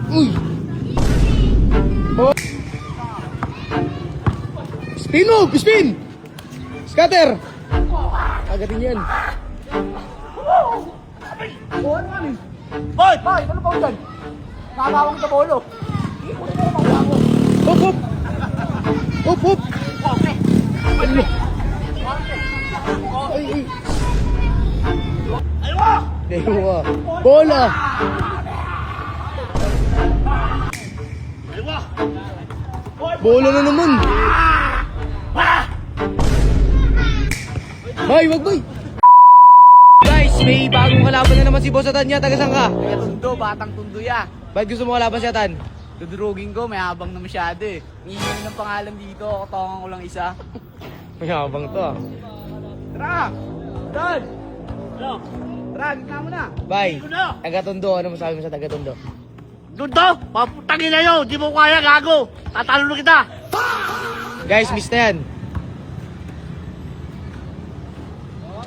Uy! Oh! Spin move! Spin! Scatter! Agatin yan. Boy! Boy! Ano ba dyan? Nakakawang sa bolo. Hop! Hop! Hop! Hop! Ano? Ay! Ay! Aywa! Dewa! Bola! Aywa! Bola na naman! Bay! Wag bay! Guys, may bagong kalaban na naman si Boss Atan niya. Taga saan ka? Tundo, batang tundo ya. Bakit gusto mo kalaban si Atan? Dudurugin ko, may habang na masyado eh. Iinom ng pangalan dito, katongan ko lang isa. May habang to ah. Tara! Dad! Ano? Tara, gitna mo na. Bay, taga-Tondo. Ano masabi mo sa taga-Tondo? Tundo! Paputangin na yun! Di mo kaya, gago! Tatalo na kita! Guys, miss na yan.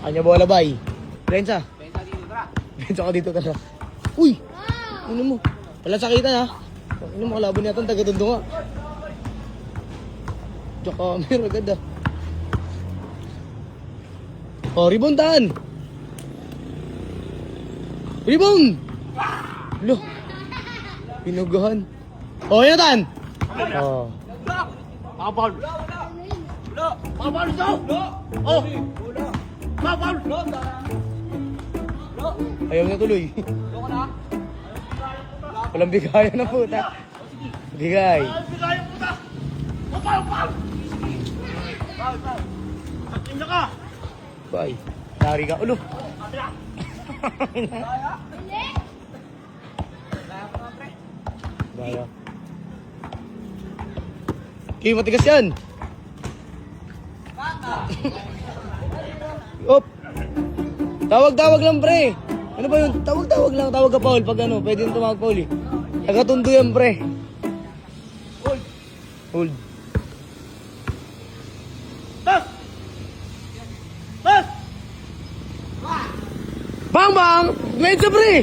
Kanya bola, bay. Renza. Benta dito, tara. Renza ka dito, tara. Uy! Ano mo? Wala sakitan ha. Ano mo kalaban natin, taga-Tondo nga. Tsaka camera agad ah. Oh, rebound taan. Rebound! Lo. Pinugahan. Oh, yan taan. Oh. Babal! Babal daw! Oh! Babal! Ayaw na tuloy. Walang bigayan na puta. Bigay. Bigay mo na! Babal! Takin na ka! Bye. Dari ka. Ulo. Baya. Okay, matigas yan. Op. Tawag-tawag lang, pre. Ano ba yun? Tawag-tawag lang. Tawag ka, Paul. Pag ano, pwede yung tumawag, Paul eh. Taga-Tondo yan, pre. Hold! Hold. Bas! Bas! Bang, bang! Medyo, pre!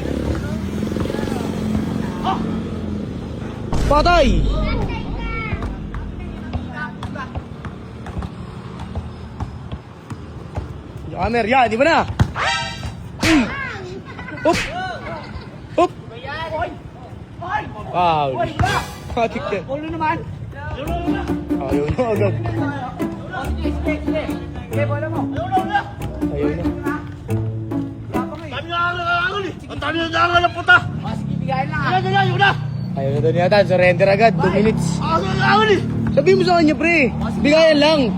Patay! Hammer, yan, di ba na? Up! Up! Hoy! Hoy! Foul. Hoy! Ba! Matik yan. Ulo naman! Ulo na! Ayaw na agad. Sige! Sige, bola mo! Ulo na! Ayaw na. Dami na ang ang dami na ang puta! Sige, bigayin lang ha! Yan! Yun na! Ayaw na doon yata. Surrender agad. 2 minutes. Ang Sabihin mo sa kanya, pre. Bigayan lang.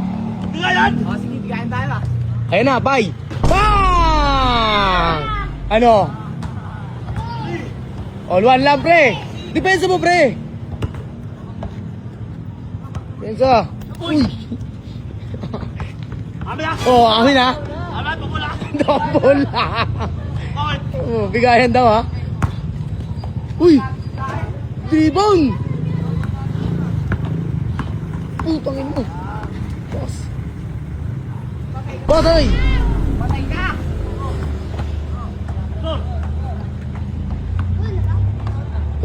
Bigayan! Sige, bigayin tayo ha! Ayun na, bye. Bang! Ano? All one lang, pre. Depensa mo, pre. Depensa. Uy. Amin na! Oh, amin ha. Amin! Pagula! Double na. Bakit? Oh, bigayan daw ha. Uy. Rebound. Putangin mo. Boss. Patay. Patay ka! Sul!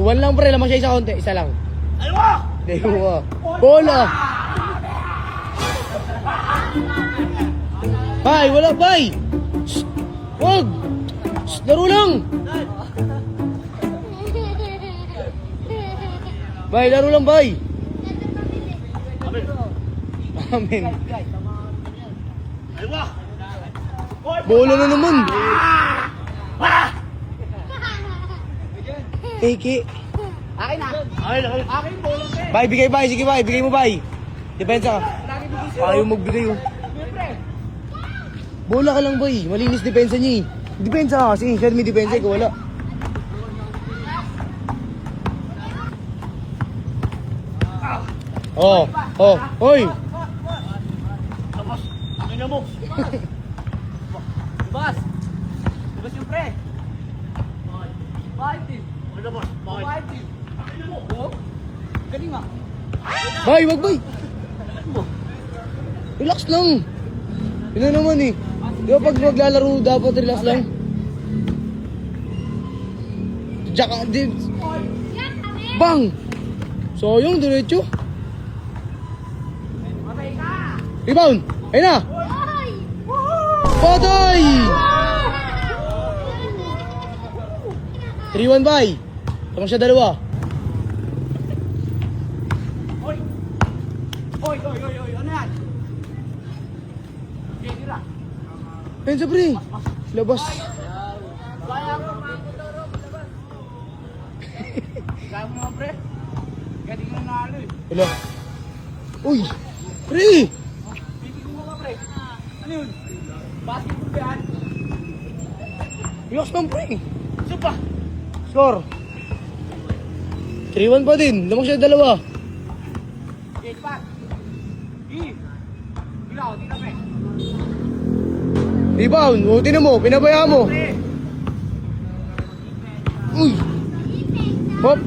Tuwan lang, pre. Lamang siya isa konti. Isa lang. Aywa! Dewa. Bola. Bay, wala, bay. Shh. Wag. Shh, laro lang. Bay, laro lang, bay. Amin! Amin. Aywa! Bola na naman. Teke. Akin na! Akin! Akin, bola ka eh! Bay, bigay, bay. Sige, bay. Bigay mo, bay. Depensa. Ayaw magbigay, oh. Siyempre! Bola ka lang, bay. Malinis depensa niya, eh. Depensa ka kasi. Siya may depensa, ikaw wala. Oh, oh, hoy. Tapos, akin na mo! Bas! Bas yung pre! Bakit din? Akin na boss! Bakit din? Akin na mo! Oh? Galing nga! Bay, wag, bay. Relax lang. Yun na naman, eh. Di ba pag maglalaro, dapat relax lang. Tsaka, di... Bang! Sayang, diretso. Rebound! Ayun na! Patay! 3-1 bay. Tama siya dalawa. Oy! Ano yan? Okay, tira. Ayun sa pre. Labas. Kaya mo, labas. Kaya mo mga pre. Kaya di ka nanalo eh. Hello. Uy! Pre! Bibig mo ka pre. Ano yun? Basketball ba yan? Relax lang pre. Isa pa. Score. 3-1 pa din. Lamang siya dalawa. Okay, pat. Ilaw, tira pre. Rebound. O, tinan mo. Pinabaya mo. Pre. Uy! Hop!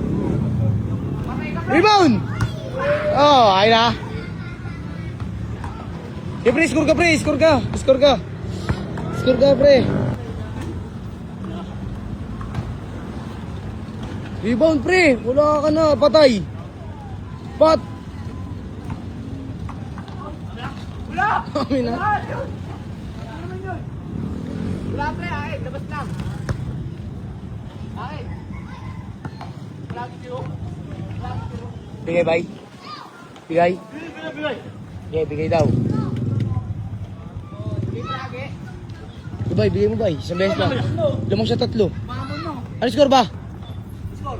Rebound! Oh, ayun na. Okay, pre, score ka, pre. Score ka. Score ka. Score ka, pre. Rebound, pre. Wala ka na. Patay. Pat. Wala! Kami na. Wala yun! Ano naman yun? Wala pre, akin. Labas lang. Akin. Wala tiro. Wala tiro. Bigay, bay. Bigay. Bigay. Bigay, bigay daw. Bigay lagi. Bigay, bigay mo, bay. Isang beses lang. Lamang siya 3. Mamon mo. Ano score ba? Score.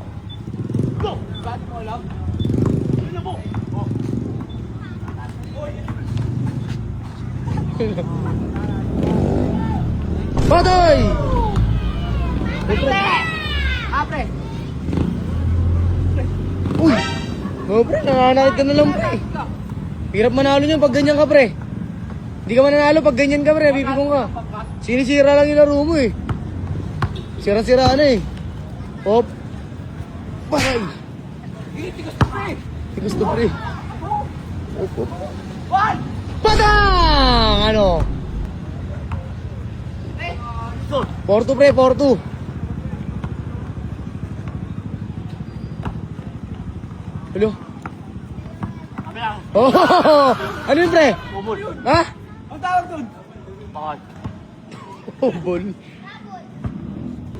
Go! Ba't mo alam? Ano mo? Oh. Patay! Pre! Pre! Uy! Oh, pre, nananakit ka na lang, pre. Hirap manalo niyan pag ganyan ka, pre. Hindi ka mananalo pag ganyan ka, pre. Bibigong ka. Sinisira lang yung laro mo, eh. Sira-sira na, eh. Hop. Patay! Tigas to pre! Tigas to, pre. Hop, hop. One! Patang! Ano? Pre! Score! 4-2, pre. 4-2. Hello? Kami lang. Oh! Ano yun, pre? Bubol. Ha? Ang tawag dun? Bakal. Oh, ball.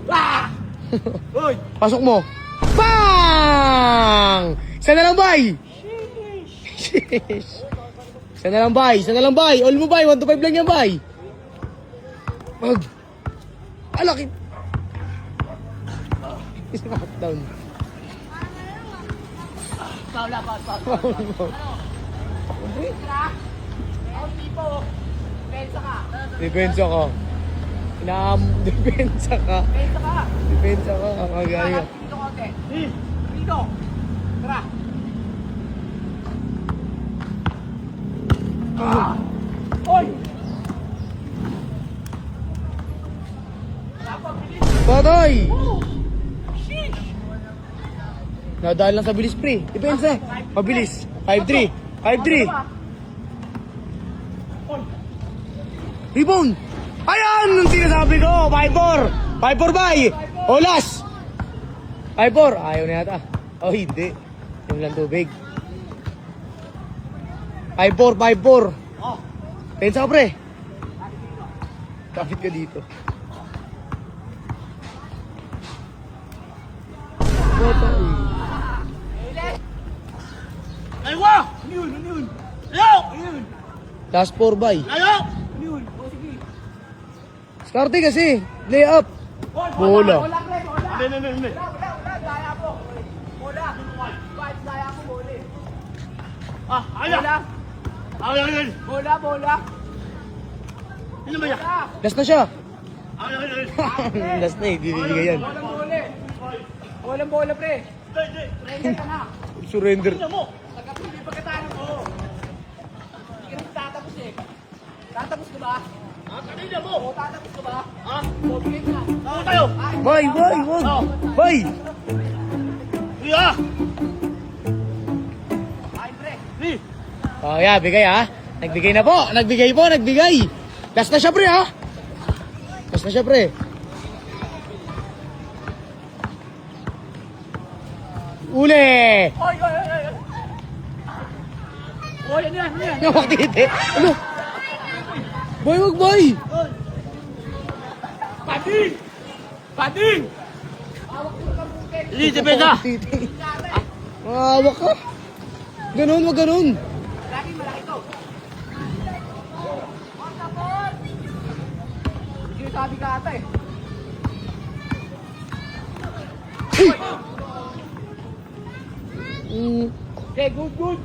Ah! Uy! Pasok mo. Bang! Isa na lang, bay. Sheesh. Isa na lang, bay. Isa na lang, bay. All mo, bay. 1 to 5 lang yan, bay. Mag. Alaki. Knockdown. Paula, paula. Tira! Ang tipo. Pensa ka. Depensa ka. Depensa ka. Pensa ka. Depensa ka. Kagaya. Dito konti. Dito. Tara. Oy! Dapat bilis. Patay! Oh! Sheesh! Nadaan lang sa bilis, pre. Depensa. Mabilis. 5-3. 5-3. Oy! Rebound! Ayan! Ang sinasabi ko! 5-4! 5-4 bay! Olas! 5-4! Ayaw na yata. Oh, hindi. Yung lang tubig. 5-4, 5-4. Oh! Pensa ka, pre. Kapit ka dito. Patay. Aywa! Ano yun? Ano yun? Ayaw! Ano yun? Last 4 bay. Ayaw! Ano yun? O sige. Skarte kasi. Layup. Bola. Bola, pre! Bola! Hindi. Wala. Daya po. Bola. Kahit daya ko, bola eh. Ah, ayaw! Bola. Bola. Ano ba yan? Last na siya. Ayaw! Last na eh. Bibigay yan. Walang bola eh. Walang bola, pre. Surrender ka na. Surrender. Nagkapili pagkatalo mo. Hindi ka naman tatapos eh. Tatapos ka ba? Kanina mo. O, tatapos ka ba? O, bigay ka. Oo tayo. Bay, bay, wag. Bay. Kuya! Ay, pre. Oh, yeah, bigay ha. Nagbigay na po. Nagbigay po, nagbigay. Last na siya, pre, ha. Last na siya, pre. Uli! Oy, oy, oy, oy. Oy, ano yan, ano yan? Nawak titi. Ano? Boy, wag boy! Pading! Pading! Hindi, dependa! Titi. Mahawak ka. Ganun, wag ganun. Malaki, malaki to. Hindi sabi ka ata eh. Uy! Mm. Okay, good, good.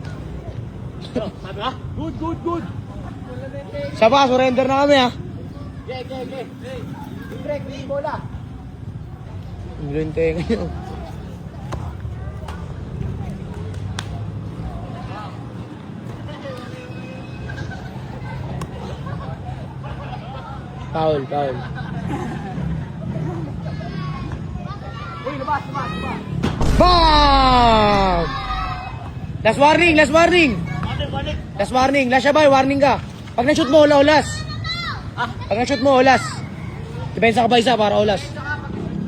Sabi ka? Good, good, good. Siya pa, surrender na kami ha. Okay, okay, okay. Break, break, bola. Ang lente ngayon. Foul, foul. Uy, labas, labas, labas. Bam! Last warning, last warning. Balik, balik. Last warning, last siya ba? Warning ka. Pag na-shoot mo, ulas. Ah? Pag na-shoot mo, ulas. Depensa ka ba isa para ulas?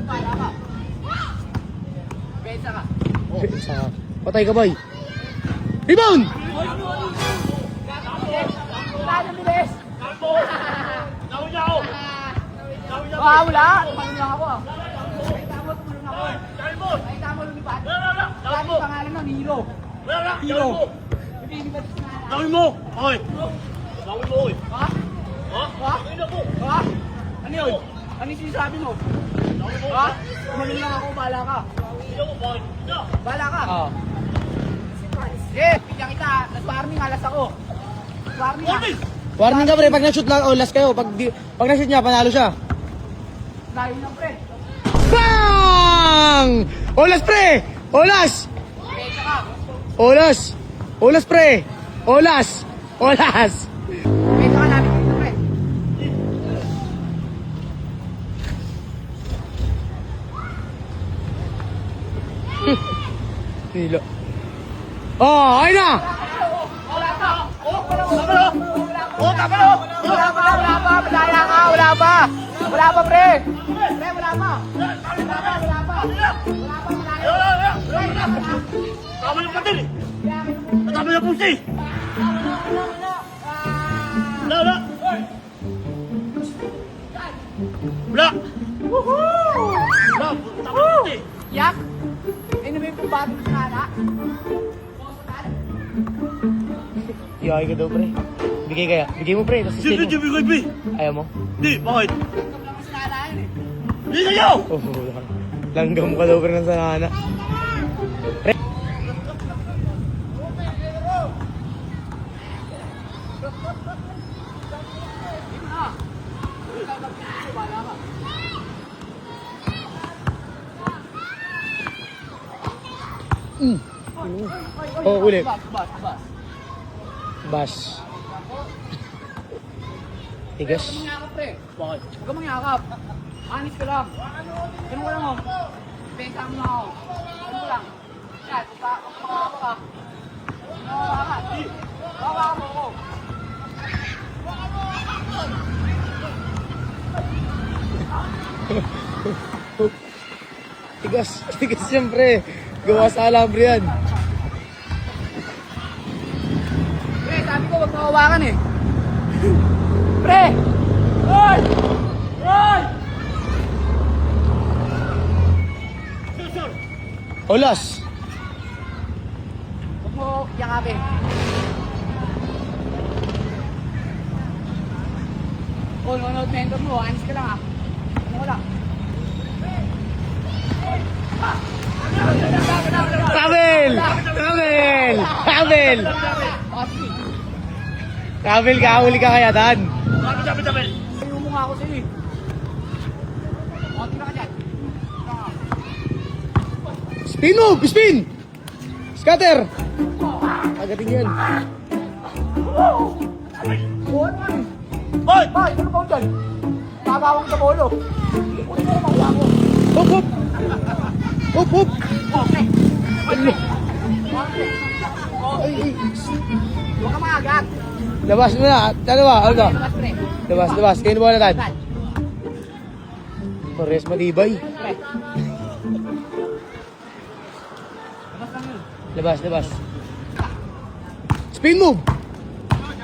Pala ka. Pensa ka. Sa patay ka boy. Rebound! Wala na bilis. Ah, wala. Tumalun lang ako ah. Ay, tama, tumalun ako. Ay, tama, lumipat. Sabi pangalan ng Hero. Hero. Hindi, hindi ba ito pangalan? Gawin mo! Okay! Gawin mo, oy! Ha? Ha? Ha? Gawin ako! Ha? Ano yun? Ano yung sinasabi mo? Gawin mo! Ha? Tumalun lang ako, bahala ka. Hindi ako, bakit? Hindi! Bahala ka. Ah. Eh, pigyan kita. Nag-warning, alas ako. Warning ah. Warning! Warning ka pre, pag na-shoot lang, ulas kayo. Pag na-shoot niya, panalo siya. Layo ng pre. Bang! Ulas pre! Ulas! Pensa ka. Ulas! Ulas pre! Ulas! Ulas! Pensa ka namin dito pre. Hilo. Oh, ayun na! Wala pa. Oh, wala pa. Tama na! Oh, tama na! Wala pa, wala pa. Madaya ka, wala pa. Wala pa, pre. Pre, wala pa. Wala pa, wala pa. Wala pa, madaya. Tama na patin eh! Tama na pusi! Wala, wala! Wala! Wala! Tama na pusi! Yak. Ano ba yung pumbato sa nana? Iyakay ka daw pre. Bigay kaya. Bigay mo pre, tapos Sige, stay mo. sige, sige, sige! Ayaw mo? Hindi, bakit? Ikaw lang sa nana yun eh. Hindi kayo! Oh, langgam ka daw pre ng sanana. Pre. Mm. Oh, uli. Bas, bas, bas. Bash. Tigas. Huwag kang mangyakap, pre. Bakit? Huwag kang mangyakap. Honest ka lang. Ganun ko lang, oh. Benta mo na ako. Ganun ko lang. Yan, pagkakapa ka. Hawakan. Hawakan mo ako. Tigas. Tigas siyempre. Gawa sa alambre yan. Pre, sabi ko, huwag mo hawakan eh. Pre! Hoy! Hoy! Sir, sir! Olas. Huwag mo yakapin. Oh, nanonood mentor mo. Honest ka lang ah. Ano ko lang. Kabel! Kabel! Kabel! Kasi, Kabel ka, huli ka kaya Dan. Sabi, sabi! ayaw mo nga ako sa'yo eh. O, tira ka dyan. Tira ka. Spin move! Spin! Scatter! Agatin yan. Oh, ano man? Hoy! Bakit? Ano ba dyan? Babawang sa bolo. Uy, ano makuha ko? Hop, hop! Hop, hop! Okay. Ano? Okay. Ay, ay. Huwag ka maagat. Labas mo na. Ano ba? Ano ba? Labas, pre. Labas, labas. Kayo na ba natin? Labas. Pares matibay. Pre. Labas, labas. Spin move.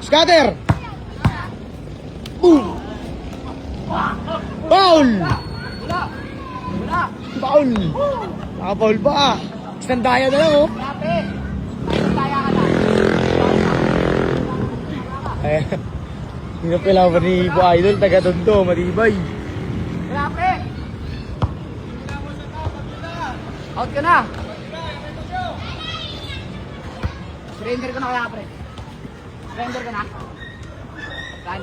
Scatter. Boom. Foul. Wala. Wala. Foul. Naka-foul pa. Isang daya na lang, oh. Lapit. Kaya ka na. Eh, pinapalaban ni Ibo Idol, taga-tondo, matibay. Lapit. Out ka na. Surrender ka na kaya, pre. Surrender ka na. Kan.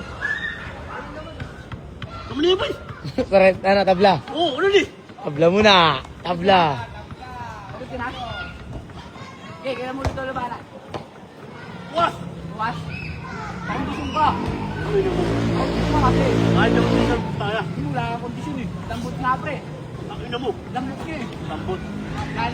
Kamu ni boy. Saret, ano, tabla. Oh, ano ni? Tabla muna. Tabla. Out ka na. Okay, kaya mo ulit labanan. Was. Bukas. Kondisyon ka. Kondisyon ka kasi. Ay, naman sa taya. Hindi mo wala kang kondisyon eh. Lambot na, pre. Ang ina mo. Lambot ka eh. Lambot. Kaya